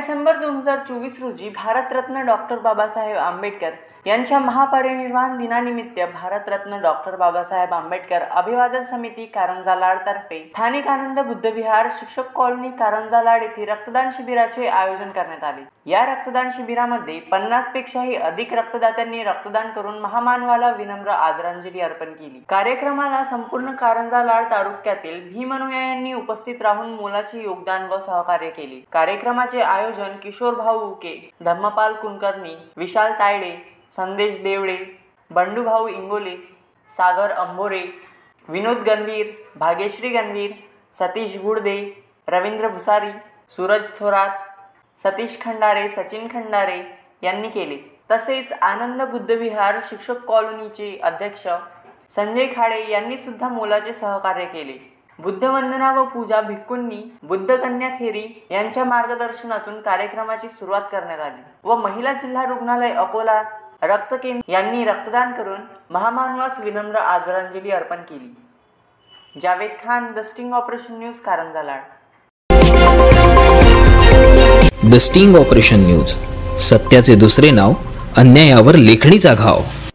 डिसेंबर 2024 रोजी भारतरत्न डॉक्टर बाबासाहेब आंबेडकर यांच्या महापरिनिर्वाण दिनानिमित्त भारतरत्न डॉक्टर बाबासाहेब आंबेडकर अभिवादन समिती कारंजा लाड तर्फे स्थानिक आनंद बुद्ध विहार शिक्षक कॉलनी कारंजा लाड येथे रक्तदान शिबिराचे आयोजन करण्यात आले। या रक्तदान शिबिरामध्ये 50 पेक्षाही अधिक रक्तदात्यांनी रक्तदान करून महामानवाला विनम्र आदरांजली अर्पण केली। कार्यक्रमाला संपूर्ण कारंजा लाड तालुक्यातील भीमनुया यांनी उपस्थित राहून मोलाचे योगदान व सहकार्य केले। कार्यक्रमाचे आयोजन किशोर भाऊ उके, धम्मपाल कुलकर्णी, विशाल तायडे, संदेश देवड़े, बंडू भाऊ इंगोले, सागर अंबोरे, विनोद गणवीर, भाग्यश्री गणवीर, सतीश गुडदे, रवींद्र भुसारी, सूरज थोरात, सतीश खंडारे, सचिन खंडारे यांनी केले। तसेच आनंद बुद्ध विहार शिक्षक कॉलनीचे अध्यक्ष संजय खाडे यांनी सुद्धा मोलाचे सहकार्य केले। बुद्ध वंदना व पूजा भिक्खूंनी बुद्ध कन्या थेरी यांच्या मार्गदर्शनातून कार्यक्रमाची सुरुवात करण्यात आली व महिला जिल्हा रुग्णालय अकोला रक्त केंद्र यांनी रक्तदान करून महामानवास विनम्र आदरांजली अर्पण केली। Javed Khan, the sting operation news, Karanja Lad. The sting operation news, सत्याचे दुसरे नाव, अन्यायावर लेखणीचा घाव।